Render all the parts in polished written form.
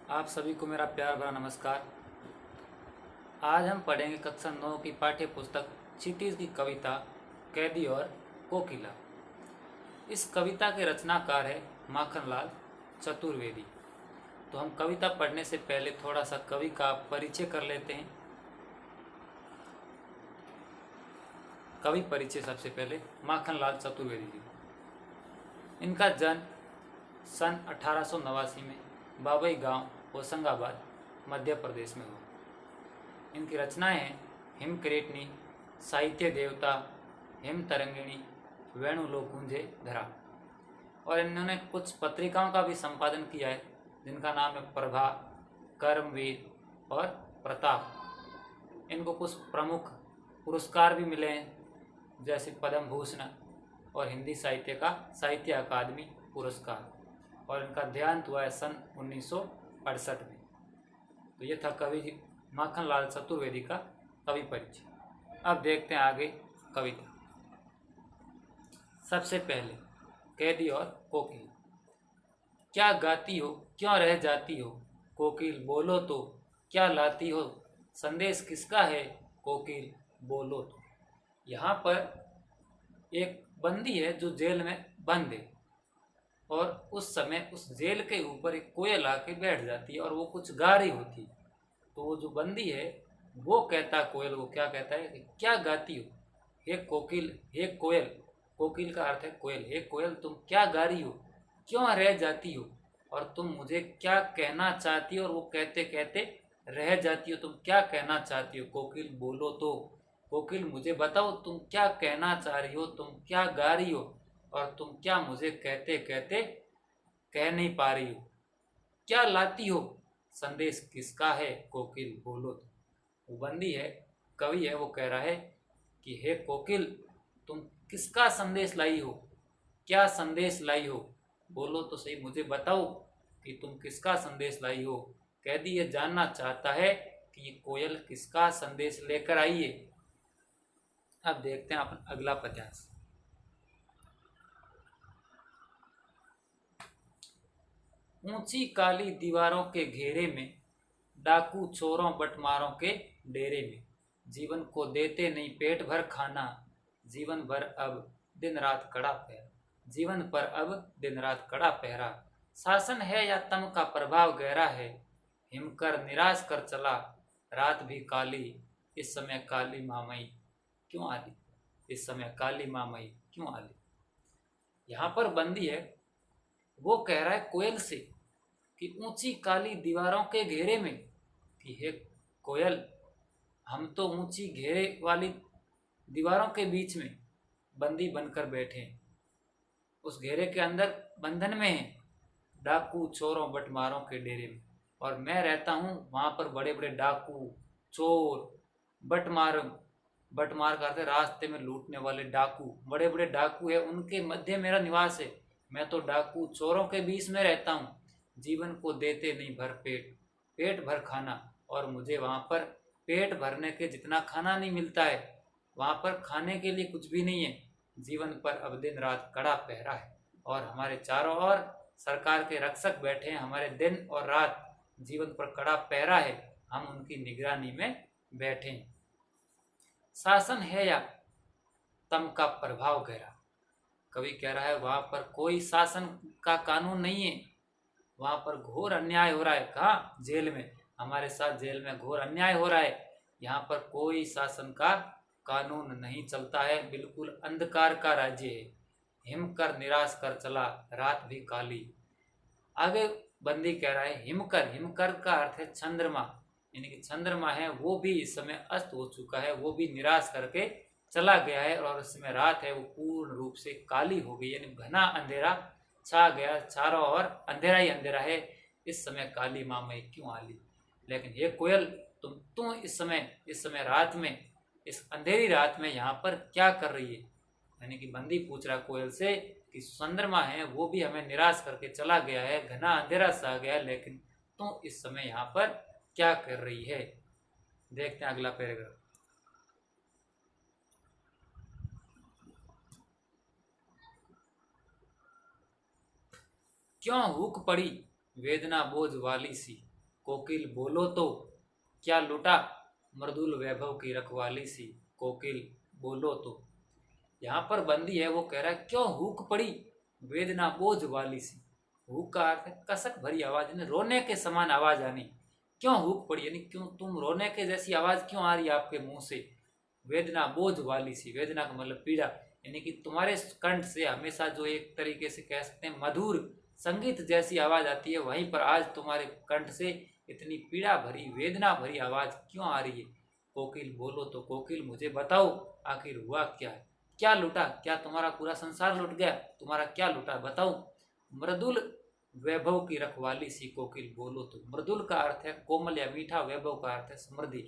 आप सभी को मेरा प्यार भरा नमस्कार। आज हम पढ़ेंगे कक्षा 9 की पाठ्य पुस्तक क्षितिज की कविता कैदी और कोकिला। इस कविता के रचनाकार है माखनलाल चतुर्वेदी। तो हम कविता पढ़ने से पहले थोड़ा सा कवि का परिचय कर लेते हैं। कवि परिचय सबसे पहले माखनलाल चतुर्वेदी जी। इनका जन्म सन 1889 में बाबई गांव होशंगाबाद मध्य प्रदेश में हुआ। इनकी रचनाएं हैं हिमकरेटनी, साहित्य देवता, हिम तरंगिणी, वेणुलोक गूंजे धरा। और इन्होंने कुछ पत्रिकाओं का भी संपादन किया है जिनका नाम है प्रभा, कर्मवीर और प्रताप। इनको कुछ प्रमुख पुरस्कार भी मिले हैं जैसे पद्म भूषण और हिंदी साहित्य का साहित्य अकादमी पुरस्कार। और इनका देहांत हुआ है सन 1968 में। तो ये था कवि माखनलाल चतुर्वेदी का कवि परिचय। अब देखते हैं आगे कविता। सबसे पहले कैदी और कोकिल। क्या गाती हो, क्यों रह जाती हो, कोकिल बोलो तो क्या लाती हो, संदेश किसका है, कोकिल बोलो तो। यहाँ पर एक बंदी है जो जेल में बंद है और उस समय उस जेल के ऊपर एक कोयल आके बैठ जाती है और वो कुछ गा रही होती। तो वो जो बंदी है वो कहता, कोयल को क्या कहता है कि क्या गाती हो, हे कोकिल, हे कोयल। कोकिल का अर्थ है कोयल। हे कोयल, तुम क्या गा रही हो, क्यों रह जाती हो, और तुम मुझे क्या कहना चाहती हो। और वो कहते कहते रह जाती हो। तुम क्या कहना चाहती हो, कोकिल बोलो तो। कोकिल मुझे बताओ तुम क्या कहना चाह रही हो, तुम क्या गा रही हो और तुम क्या मुझे कहते कहते कह नहीं पा रही हो। क्या लाती हो, संदेश किसका है, कोकिल बोलो तो। वो बंदी है, कवि है, वो कह रहा है कि हे कोकिल, तुम किसका संदेश लाई हो, क्या संदेश लाई हो, बोलो तो सही, मुझे बताओ कि तुम किसका संदेश लाई हो। कैदी ये जानना चाहता है कि ये कोयल किसका संदेश लेकर आई है। अब देखते हैं अपन अगला पद्यांश। ऊंची काली दीवारों के घेरे में, डाकू चोरों बटमारों के डेरे में, जीवन को देते नहीं पेट भर खाना, जीवन भर अब दिन रात कड़ा पहरा, जीवन पर अब दिन रात कड़ा पहरा। शासन है या तम का प्रभाव गहरा है, हिमकर निराश कर चला, रात भी काली, इस समय काली मामई क्यों आली, इस समय काली मामई क्यों आली। यहाँ पर बंदी है, वो कह रहा है कोयल से कि ऊंची काली दीवारों के घेरे में, कि हे कोयल, हम तो ऊंची घेरे वाली दीवारों के बीच में बंदी बनकर बैठे हैं, उस घेरे के अंदर बंधन में हैं, डाकू चोरों बटमारों के डेरे में। और मैं रहता हूँ वहाँ पर बड़े बड़े डाकू चोर, बटमार, बटमार करते रास्ते में लूटने वाले डाकू, बड़े बड़े डाकू है, उनके मध्य मेरा निवास है। मैं तो डाकू चोरों के बीच में रहता हूँ। जीवन को देते नहीं भर पेट, पेट भर खाना, और मुझे वहाँ पर पेट भरने के जितना खाना नहीं मिलता है, वहाँ पर खाने के लिए कुछ भी नहीं है। जीवन पर अब दिन रात कड़ा पहरा है और हमारे चारों ओर सरकार के रक्षक बैठे हैं। हमारे दिन और रात जीवन पर कड़ा पहरा है, हम उनकी निगरानी में बैठे हैं। शासन है या तम का प्रभाव गहरा। कवि कह रहा है वहां पर कोई शासन का कानून नहीं है, वहां पर घोर अन्याय हो रहा है। कहाँ, जेल में, हमारे साथ जेल में घोर अन्याय हो रहा है। यहाँ पर कोई शासन का कानून नहीं चलता है, बिल्कुल अंधकार का राज्य है। हिमकर निराश कर चला, रात भी काली। आगे बंदी कह रहा है हिमकर, हिमकर का अर्थ है चंद्रमा, यानी कि चंद्रमा है वो भी इस समय अस्त हो चुका है, वो भी निराश करके चला गया है। और इस समय रात है वो पूर्ण रूप से काली हो गई, यानी घना अंधेरा छा गया, चारों ओर अंधेरा ही अंधेरा है। इस समय काली मामई क्यों आली। लेकिन हे कोयल, तुम इस समय रात में, इस अंधेरी रात में यहाँ पर क्या कर रही है। यानी कि बंदी पूछ रहा कोयल से कि चंद्रमा है वो भी हमें निराश करके चला गया है, घना अंधेरा सा गया है, लेकिन तुम इस समय यहाँ पर क्या कर रही है। देखते हैं अगला पैराग्राफ। क्यों हुक पड़ी वेदना बोझ वाली सी, कोकिल बोलो तो क्या लुटा, मृदुल वैभव की रखवाली सी, कोकिल बोलो तो। यहाँ पर बंदी है वो कह रहा है क्यों हुक पड़ी, वेदना बोझ वाली सी। हुक का अर्थ है कसक भरी आवाज, यानी रोने के समान आवाज आनी। क्यों हुक पड़ी यानी क्यों तुम रोने के जैसी आवाज क्यों आ रही है आपके मुंह से। वेदना बोझ वाली सी, वेदना का मतलब पीड़ा, यानी कि तुम्हारे कंठ से हमेशा जो एक तरीके से कह सकते हैं मधुर संगीत जैसी आवाज आती है, वहीं पर आज तुम्हारे कंठ से इतनी पीड़ा भरी वेदना भरी आवाज क्यों आ रही है। कोकिल बोलो तो, कोकिल मुझे बताओ आखिर हुआ क्या है, क्या लुटा, क्या तुम्हारा पूरा संसार लुट गया, तुम्हारा क्या लुटा बताओ। मृदुल वैभव की रखवाली सी, कोकिल बोलो तो। मृदुल का अर्थ है कोमल या मीठा, वैभव का अर्थ है समृद्धि।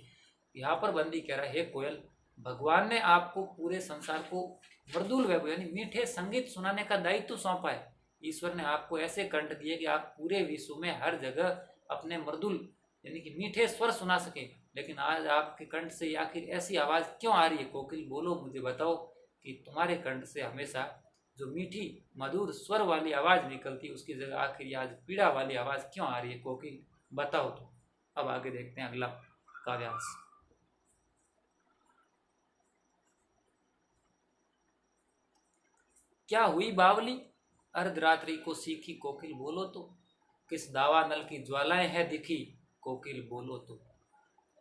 यहाँ पर बंदी कह रहा है हे कोयल, भगवान ने आपको पूरे संसार को मृदुल वैभव यानी मीठे संगीत सुनाने का दायित्व सौंपा है। ईश्वर ने आपको ऐसे कंठ दिए कि आप पूरे विश्व में हर जगह अपने मृदुल यानी कि मीठे स्वर सुना सके। लेकिन आज आपके कंठ से आखिर ऐसी आवाज क्यों आ रही है, कोकिल बोलो मुझे बताओ कि तुम्हारे कंठ से हमेशा जो मीठी मधुर स्वर वाली आवाज निकलती है उसकी जगह आखिर आज पीड़ा वाली आवाज क्यों आ रही है, कोकिल बताओ तो। अब आगे देखते हैं अगला काव्यांश। क्या हुई बावली, अर्धरात्रि को सीखी, कोकिल बोलो तो। किस दावा नल की ज्वालाएं है दिखी, कोकिल बोलो तो।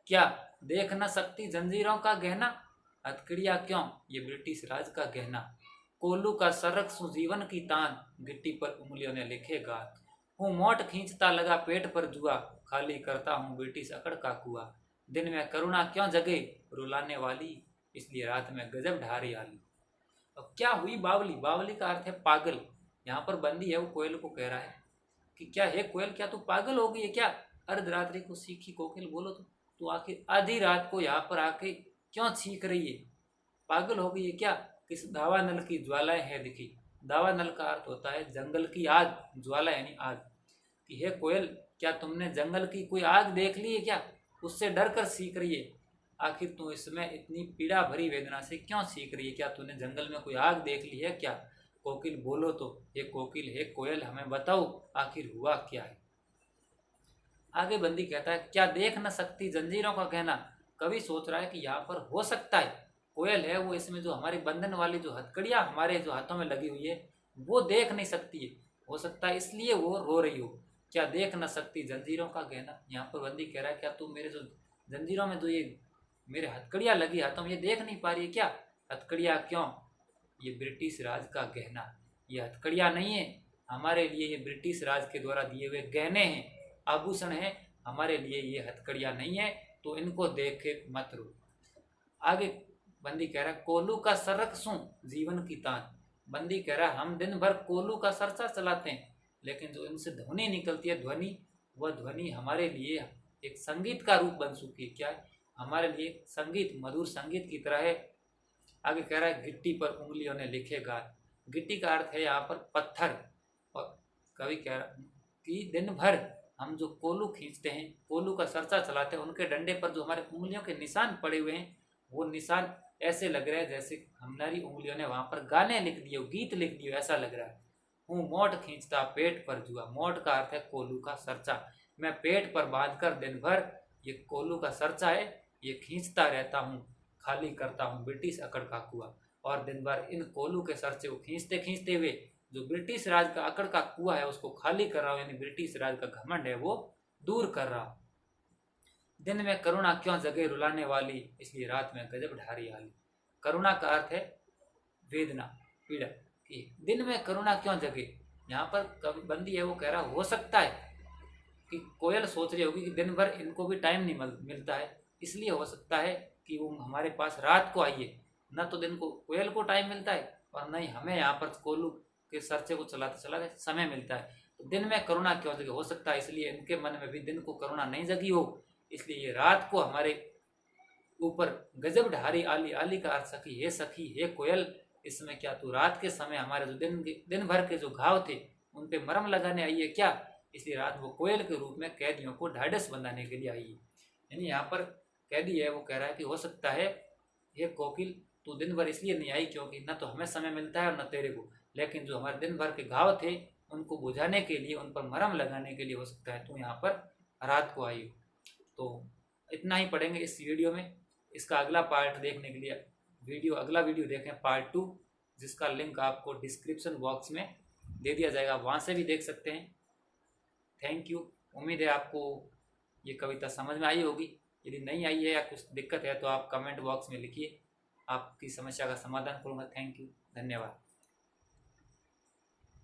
क्या देख न सकती जंजीरों का गहना, हथकड़ियां क्यों ये ब्रिटिश राज का गहना। कोल्लू का सरक सु जीवन की तान, गिट्टी पर उंगलियों ने लिखे गात। हूँ मोट खींचता लगा पेट पर जुआ, खाली करता हूँ ब्रिटिश अकड़ का कुआ। दिन में करुणा क्यों जगे रुलाने वाली, इसलिए रात में गजब ढारी आली। अब क्या हुई बावली, बावली का अर्थ है पागल। यहाँ पर बंदी है वो कोयल को कह रहा है कि क्या है कोयल, क्या तू पागल हो गई है क्या। अर्धरात्रि को सीखी, कोकिल बोलो तो। तू आखिर आधी रात को यहाँ पर आके क्यों छींक रही है, पागल हो गई है क्या। किस दावा नल की ज्वालाएं है दिखी, दावा नल का अर्थ होता है जंगल की आग, ज्वाला यानी आग। कि हे कोयल, क्या तुमने जंगल की कोई आग देख ली है क्या, उससे डर कर सीख रही है। आखिर तू इसमें इतनी पीड़ा भरी वेदना से क्यों सीख रही है, क्या तूने जंगल में कोई आग देख ली है क्या। कोकिल बोलो तो, हे कोकिल हे कोयल हमें बताओ आखिर हुआ क्या है। आगे बंदी कहता है क्या देख न सकती जंजीरों का कहना। कवि सोच रहा है कि यहाँ पर हो सकता है कोयल है वो इसमें जो हमारी बंधन वाली जो हथकड़ियाँ हमारे जो हाथों में लगी हुई है वो देख नहीं सकती है, हो सकता है इसलिए वो रो रही हो। क्या देख न सकती जंजीरों का कहना, यहाँ पर बंदी कह रहा है क्या तू मेरे जो जंजीरों में जो ये मेरे हथकड़ियाँ लगी हाथों में ये देख नहीं पा रही है क्या। हथकड़ियाँ क्यों, ये ब्रिटिश राज का गहना, ये हथकड़ियाँ नहीं है हमारे लिए, ये ब्रिटिश राज के द्वारा दिए हुए गहने हैं, आभूषण है हमारे लिए, ये हथकड़ियाँ नहीं है, तो इनको देख के मत रो। आगे बंदी कह रहा है कोलू का सरक सूं जीवन की तान। बंदी कह रहा है हम दिन भर कोलू का सरसा चलाते हैं, लेकिन जो इनसे ध्वनि निकलती है ध्वनि, वह ध्वनि हमारे लिए एक संगीत का रूप बन चुकी है। क्या है, हमारे लिए संगीत मधुर संगीत की तरह है। आगे कह रहा है गिट्टी पर उंगलियों ने लिखे गात। गिट्टी का अर्थ है यहाँ पर पत्थर। और कवि कह रहा कि दिन भर हम जो कोलू खींचते हैं, कोलू का सरसा चलाते हैं, उनके डंडे पर जो हमारे उंगलियों के निशान पड़े हुए हैं वो निशान ऐसे लग रहे हैं जैसे हमारी उंगलियों ने वहां पर गाने लिख दिए, गीत लिख दिए, ऐसा लग रहा है। हूँ मोट खींचता पेट पर जुआ, मोट का अर्थ है कोलू का सरचा। मैं पेट पर बांध कर दिन भर ये कोलू का सरचा है ये खींचता रहता हूँ, खाली करता हूँ ब्रिटिश अकड़ का कुआ। और दिन भर इन कोलू के सरचे को खींचते खींचते हुए जो ब्रिटिश राज का अकड़ का कुआ है उसको खाली कर रहा हूँ, यानी ब्रिटिश राज का घमंड है वो दूर कर रहा हूँ। दिन में करुणा क्यों जगे रुलाने वाली, इसलिए रात में गजब ढारी आली। करुणा का अर्थ है वेदना पीड़ा, कि दिन में करुणा क्यों जगे। यहाँ पर कवि बंदी है वो कह रहा हो सकता है कि कोयल सोच रही होगी कि दिन भर इनको भी टाइम नहीं मिलता है, इसलिए हो सकता है कि वो हमारे पास रात को आइए। न तो दिन को कोयल को टाइम मिलता है और न ही हमें यहाँ पर कोलू के सरचे को चलाते चलाते समय मिलता है। तो दिन में करुणा क्यों जगे, हो सकता है इसलिए इनके मन में भी दिन को करुणा नहीं जगी हो, इसलिए ये रात को हमारे ऊपर गजब ढारी आली। आली का अर्थ सखी, हे कोयल, इसमें क्या तू रात के समय हमारे जो दिन भर के जो घाव थे उन पे मरहम लगाने आई है क्या। इसलिए रात वो कोयल के रूप में कैदियों को ढाढ़स बंधाने के लिए आई है। यानी यहाँ पर कैदी है वो कह रहा है कि हो सकता है ये कोकिल तू दिन भर इसलिए नहीं आई क्योंकि न तो हमें समय मिलता है और न तेरे को, लेकिन जो हमारे दिन भर के घाव थे उनको बुझाने के लिए, उन पर मरहम लगाने के लिए हो सकता है तू यहाँ पर रात को आई हो। तो इतना ही पढ़ेंगे इस वीडियो में। इसका अगला पार्ट देखने के लिए अगला वीडियो देखें, पार्ट 2, जिसका लिंक आपको डिस्क्रिप्शन बॉक्स में दे दिया जाएगा, वहाँ से भी देख सकते हैं। Thank you. उम्मीद है आपको ये कविता समझ में आई होगी। यदि नहीं आई है या कुछ दिक्कत है तो आप कमेंट बॉक्स में लिखिए, आपकी समस्या का समाधान करूँगा। थैंक यू, धन्यवाद।